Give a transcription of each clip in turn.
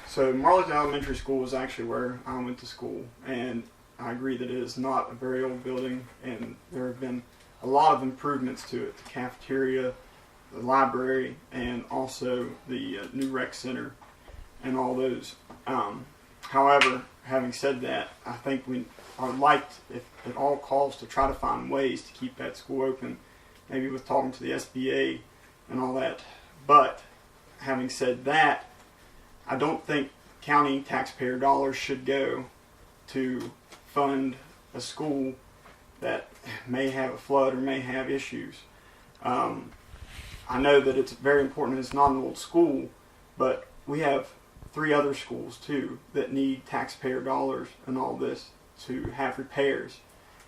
So Marlton Elementary School was actually where I went to school, and I agree that it is not a very old building, and there have been a lot of improvements to it. The cafeteria, the library, and also the new rec center, and all those. However, having said that, I think we are like, if at all costs, to try to find ways to keep that school open, maybe with talking to the SBA and all that. But having said that, I don't think county taxpayer dollars should go to fund a school that may have a flood or may have issues. I know that it's very important, it's not an old school, but we have 3 other schools too that need taxpayer dollars and all this to have repairs.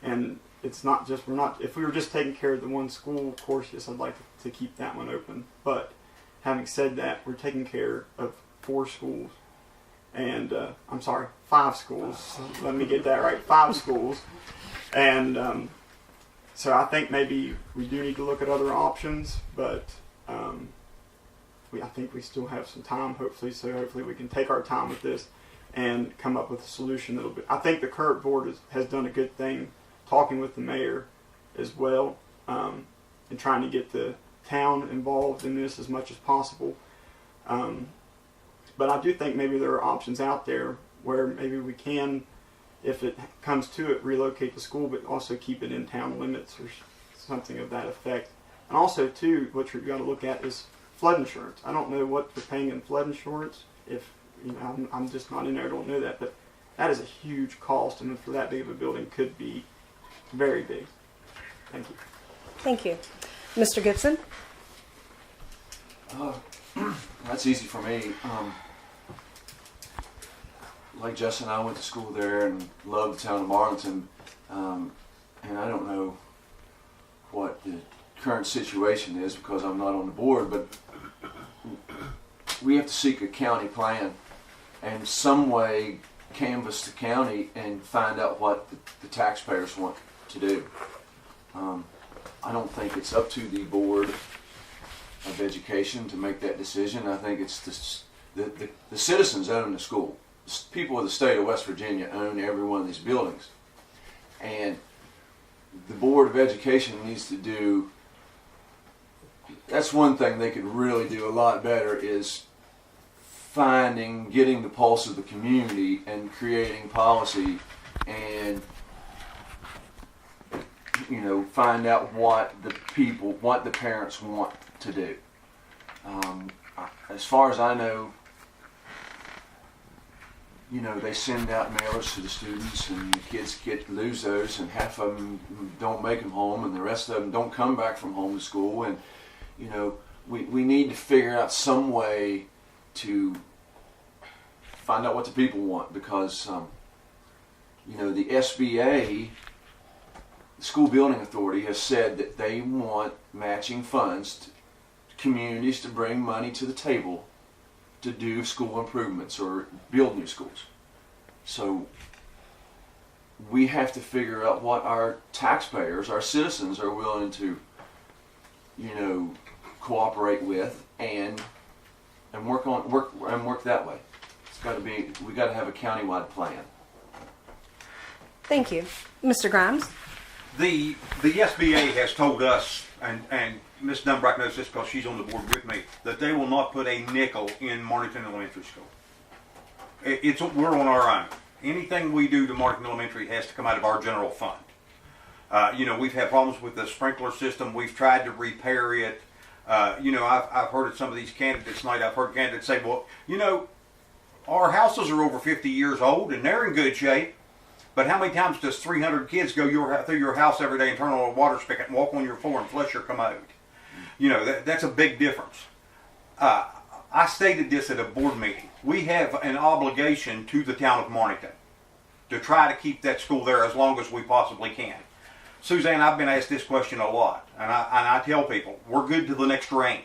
And it's not just, if we were just taking care of the one school, of course, yes, I'd like to keep that one open. But having said that, we're taking care of 4 schools. And, 5 schools. Let me get that right. 5 schools. And so I think maybe we do need to look at other options, but I think we still have some time, hopefully. So hopefully we can take our time with this and come up with a solution that'll be. I think the current board has done a good thing, talking with the mayor as well, and trying to get the town involved in this as much as possible. But I do think maybe there are options out there where maybe we can, if it comes to it, relocate the school, but also keep it in town limits or something of that effect. And also, too, what you've got to look at is flood insurance. I don't know what we're paying in flood insurance. If I'm just not in there, I don't know that, but that is a huge cost, and for that big of a building, could be very big. Thank you. Thank you, Mr. Gibson. That's easy for me. Like Justin, I went to school there and loved the town of Marlton, and I don't know what the current situation is because I'm not on the board, but we have to seek a county plan and some way canvass the county and find out what the taxpayers want to do. I don't think it's up to the Board of Education to make that decision. I think it's the citizens own the school. People of the state of West Virginia own every one of these buildings. And the Board of Education needs to do, that's one thing they could really do a lot better, is getting the pulse of the community and creating policy and, find out what the parents want to do. As far as I know, they send out mailers to the students, and the kids lose those, and half of them don't make them home, and the rest of them don't come back from home to school. And we need to figure out some way to find out what the people want, because the SBA, the School Building Authority, has said that they want matching funds to communities to bring money to the table to do school improvements or build new schools. So we have to figure out what our taxpayers, our citizens, are willing to, cooperate with and work that way. We got to have a countywide plan. Thank you, Mr. Grimes. The SBA has told us, and Ms. Dunbrack knows this because she's on the board with me, that they will not put a nickel in Marlton Elementary School. We're on our own. Anything we do to Marlton Elementary has to come out of our general fund. We've had problems with the sprinkler system. We've tried to repair it. I've heard of some of these candidates tonight. I've heard candidates say, well, our houses are over 50 years old and they're in good shape. But how many times does 300 kids go through your house every day and turn on a water spigot and walk on your floor and flush your commode? That's a big difference. I stated this at a board meeting. We have an obligation to the town of Marlton to try to keep that school there as long as we possibly can. Suzanne, I've been asked this question a lot, and I tell people, we're good to the next rain.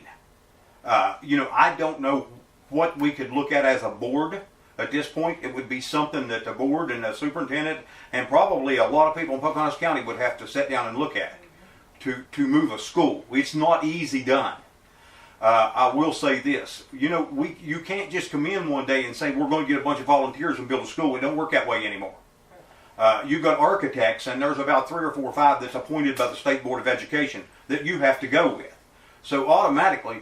I don't know what we could look at as a board at this point. It would be something that the board and the superintendent and probably a lot of people in Pocahontas County would have to sit down and look at to move a school. It's not easy done. I will say this. You can't just come in one day and say we're going to get a bunch of volunteers and build a school. It don't work that way anymore. You've got architects, and there's about 3 or 4 or 5 that's appointed by the State Board of Education that you have to go with. So automatically,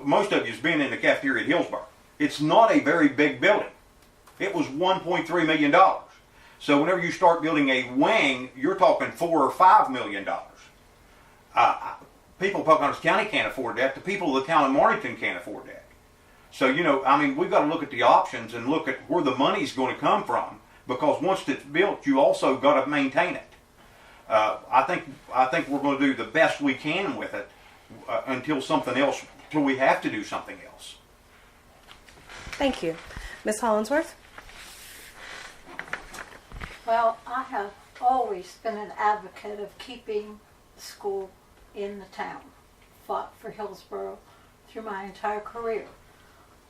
most of you's been in the cafeteria at Hillsborough. It's not a very big building. It was $1.3 million. So whenever you start building a wing, you're talking $4 or $5 million. People in Pocahontas County can't afford that. The people of the town of Martington can't afford that. So, we've got to look at the options and look at where the money's going to come from, because once it's built, you also got to maintain it. I think we're going to do the best we can with it until we have to do something else. Thank you. Ms. Hollinsworth? Well, I have always been an advocate of keeping the school in the town. Fought for Hillsborough through my entire career.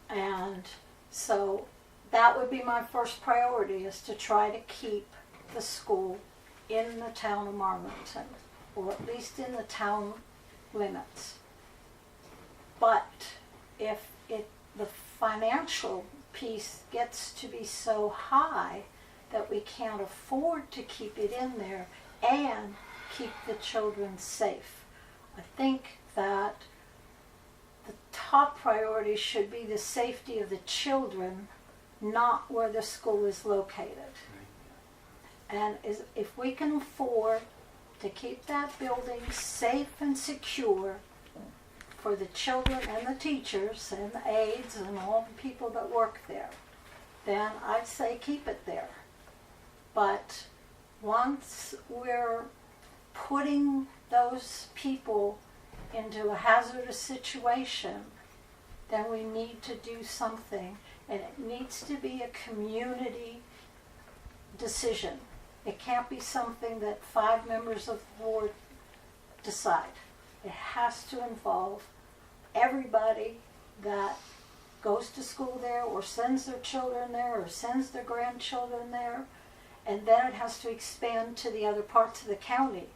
And so that would be my first priority, is to try to keep the school in the town of Marlington, or at least in the town limits. But if the financial piece gets to be so high that we can't afford to keep it in there and keep the children safe, I think that the top priority should be the safety of the children, not where the school is located. And if we can afford to keep that building safe and secure for the children and the teachers and the aides and all the people that work there, then I'd say keep it there. But once we're putting those people into a hazardous situation, then we need to do something, and it needs to be a community decision. It can't be something that 5 members of the board decide. It has to involve everybody that goes to school there, or sends their children there, or sends their grandchildren there, and then it has to expand to the other parts of the county,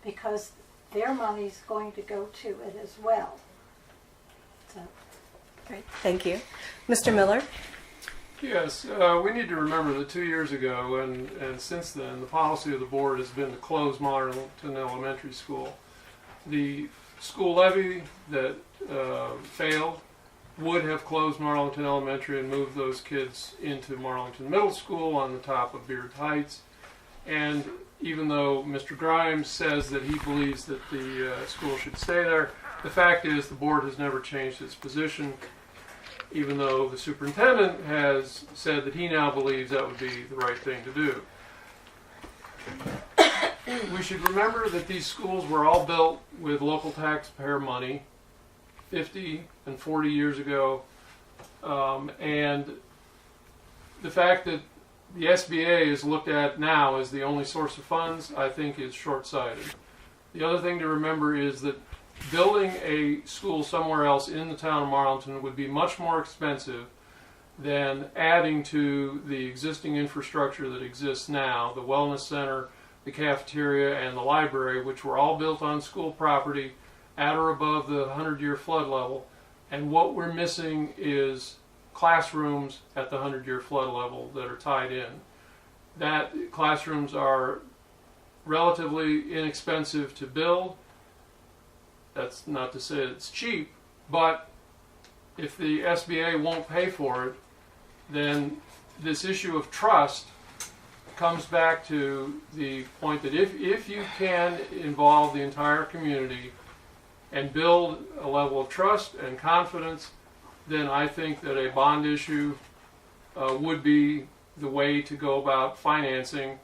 because their money's going to go to it as well. So. Great. Thank you. Mr. Miller? Yes, we need to remember that 2 years ago and since then, the policy of the board has been to close Marlington Elementary School. The school levy that failed would have closed Marlington Elementary and moved those kids into Marlington Middle School on the top of Beard Heights. And even though Mr. Grimes says that he believes that the school should stay there, the fact is the board has never changed its position, even though the superintendent has said that he now believes that would be the right thing to do. We should remember that these schools were all built with local taxpayer money 50 and 40 years ago, and the fact that the SBA is looked at now as the only source of funds, I think, is short-sighted. The other thing to remember is that building a school somewhere else in the town of Marlington would be much more expensive than adding to the existing infrastructure that exists now, the wellness center, the cafeteria, and the library, which were all built on school property at or above the 100-year flood level. And what we're missing is classrooms at the 100-year flood level that are tied in. That classrooms are relatively inexpensive to build. That's not to say it's cheap, but if the SBA won't pay for it, then this issue of trust comes back to the point that if you can involve the entire community and build a level of trust and confidence, then I think that a bond issue would be the way to go about financing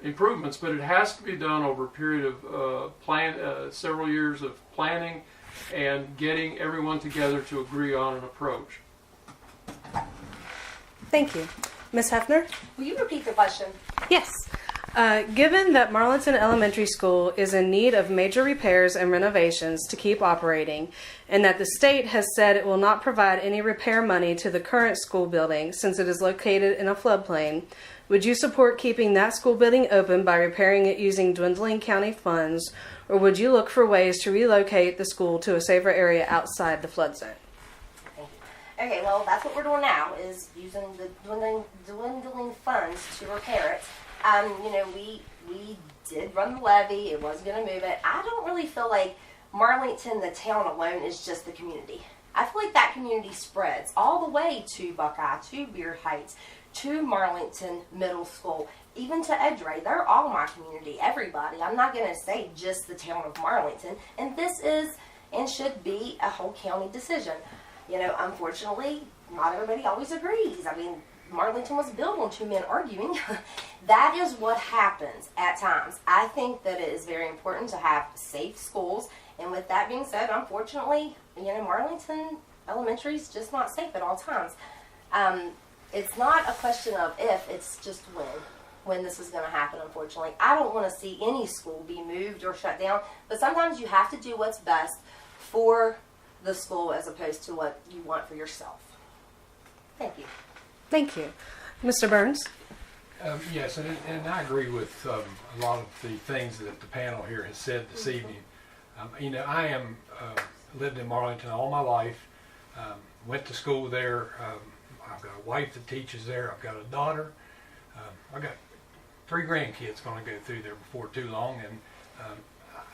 improvements. But it has to be done over a period of several years of planning and getting everyone together to agree on an approach. Thank you. Ms. Hefner? Will you repeat the question? Yes. Given that Marlinton Elementary School is in need of major repairs and renovations to keep operating, and that the state has said it will not provide any repair money to the current school building since it is located in a floodplain, would you support keeping that school building open by repairing it using dwindling county funds, or would you look for ways to relocate the school to a safer area outside the flood zone? Okay, well, that's what we're doing now, is using the dwindling funds to repair it. We did run the levee. It was going to move it. I don't really feel like Marlington, the town alone, is just the community. I feel like that community spreads all the way to Buckeye, to Beard Heights, to Marlington Middle School, even to Edgeray. They're all my community, everybody. I'm not going to say just the town of Marlington. And this is and should be a whole county decision. Unfortunately, not everybody always agrees. I mean, Marlington was built on two men arguing. That is what happens at times. I think that it is very important to have safe schools. And with that being said, unfortunately, Marlington Elementary is just not safe at all times. It's not a question of if, it's just when this is going to happen, unfortunately. I don't want to see any school be moved or shut down, but sometimes you have to do what's best for the school as opposed to what you want for yourself. Thank you. Thank you. Mr. Burns? Yes, and I agree with a lot of the things that the panel here has said this evening. I am lived in Marlington all my life, went to school there. I've got a wife that teaches there. I've got a daughter. I've got 3 grandkids going to go through there before too long, and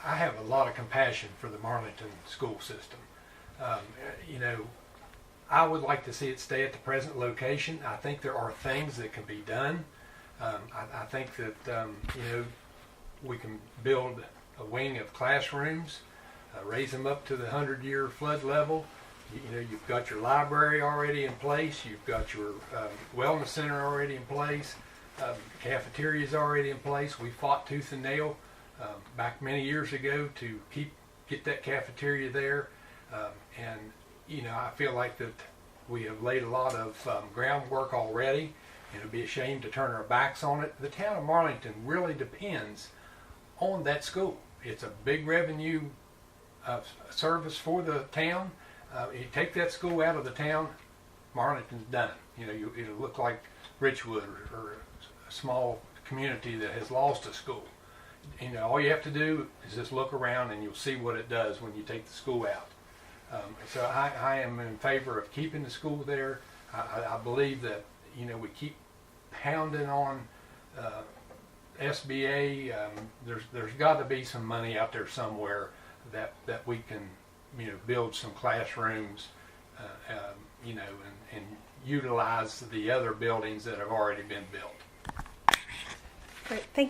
I have a lot of compassion for the Marlington school system. I would like to see it stay at the present location. I think there are things that can be done. I think that we can build a wing of classrooms, raise them up to the 100-year flood level. You've got your library already in place. You've got your wellness center already in place. Cafeteria is already in place. We fought tooth and nail back many years ago to get that cafeteria there. I feel like that we have laid a lot of groundwork already, and it'd be a shame to turn our backs on it. The town of Marlington really depends on that school. It's a big revenue service for the town. You take that school out of the town, Marlington's done. It'll look like Richwood or a small community that has lost a school. All you have to do is just look around and you'll see what it does when you take the school out. So I am in favor of keeping the school there. I believe that we keep pounding on SBA. There's got to be some money out there somewhere that we can build some classrooms, and utilize the other buildings that have already been built. Great, thank you.